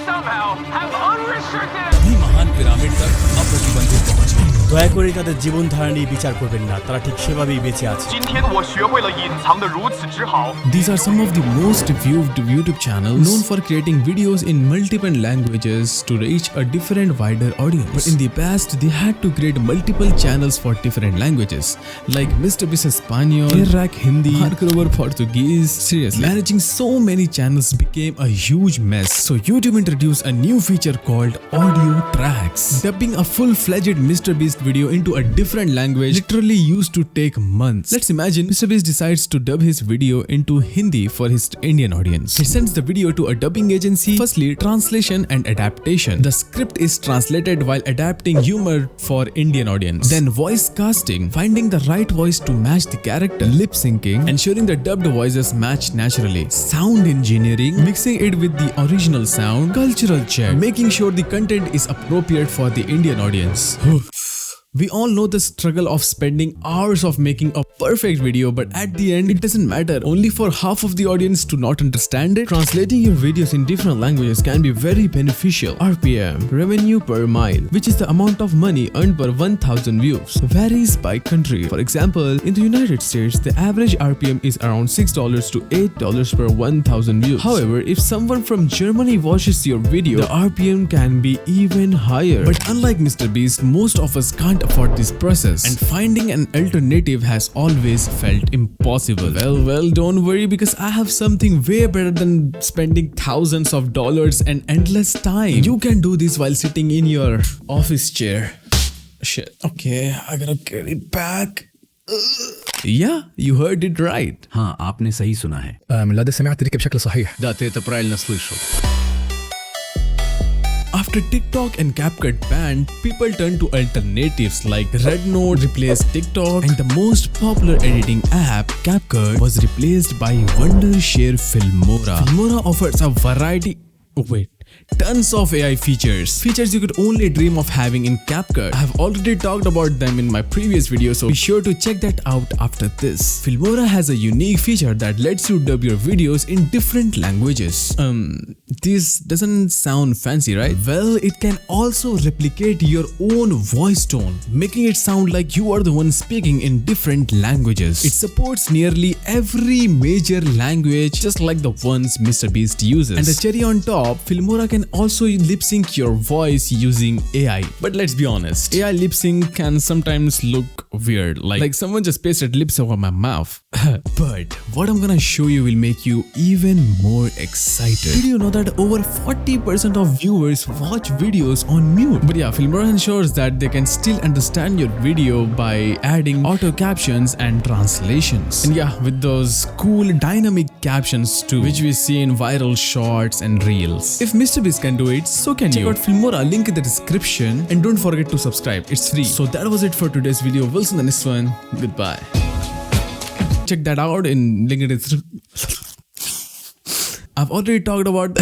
somehow have unrestricted. এই মহান pyramid তক অপ্রতিবন্ধিত পৌঁছে। দয়া করে তাদের জীবনধারা নিয়ে বিচার করবেন না, তারা ঠিক সেভাবেই বেঁচে আছে। 今天我学会了隐藏的如此之好。 These are some of the most viewed YouTube channels known for creating videos in multiple languages to reach a different wider audience. But in the past, they had to create multiple channels for different languages, like MrBeast's Espanol, Iraq Hindi, Hardcover Portuguese. Seriously, managing so many channels became a huge mess. So YouTube introduced a new feature called audio tracks. Dubbing a full-fledged MrBeast video into a different language literally used to take months. Let's imagine MrBeast decides to dub his video into Hindi for his Indian audience. He sends the video to a dubbing agency. Firstly, translation and adaptation. The script is translated while adapting humor for Indian audience. Then voice casting, finding the right voice to match the character. Lip syncing, ensuring the dubbed voices match naturally. Sound engineering, mixing it with the original sound. Cultural check, making sure the content is appropriate for the Indian audience. We all know the struggle of spending hours of making a perfect video, but at the end, it doesn't matter. Only for half of the audience to not understand it. Translating your videos in different languages can be very beneficial. RPM, revenue per mile, which is the amount of money earned per 1,000 views, varies by country. For example, in the United States, the average RPM is around $6 to $8 per 1,000 views. However, if someone from Germany watches your video, the RPM can be even higher. But unlike MrBeast, most of us can't afford this process, and finding an alternative has always felt impossible. Well, don't worry, because I have something way better than spending thousands of dollars and endless time. You can do this while sitting in your office chair. Shit. Okay, I gotta get it back. Yeah, you heard it right. हाँ, आपने सही सुना है. من الذي سمعت ذلك بشكل صحيح. Да, ты это правильно слышал. After TikTok and CapCut banned, people turned to alternatives like Rednote replaced TikTok, and the most popular editing app, CapCut, was replaced by Wondershare Filmora. Filmora offers a variety. Tons of AI features you could only dream of having in CapCut. I have already talked about them in my previous video, so be sure to check that out after this. Filmora has a unique feature that lets you dub your videos in different languages. This doesn't sound fancy, right? Well, it can also replicate your own voice tone, making it sound like you are the one speaking in different languages. It supports nearly every major language, just like the ones MrBeast uses. And the cherry on top, Filmora can also lip sync your voice using AI. But let's be honest, AI lip sync can sometimes look weird, like someone just pasted lips over my mouth. But what I'm gonna show you will make you even more excited. Did you know that over 40% of viewers watch videos on mute? But yeah, Filmora ensures that they can still understand your video by adding auto captions and translations. And yeah, with those cool dynamic captions too, which we see in viral shorts and reels. If MrBeast can do it, so can you. Check out Filmora, link in the description, and don't forget to subscribe, it's free. So that was it for today's video. We'll see you in the next one. Goodbye. Check that out in link in the description. I've already talked about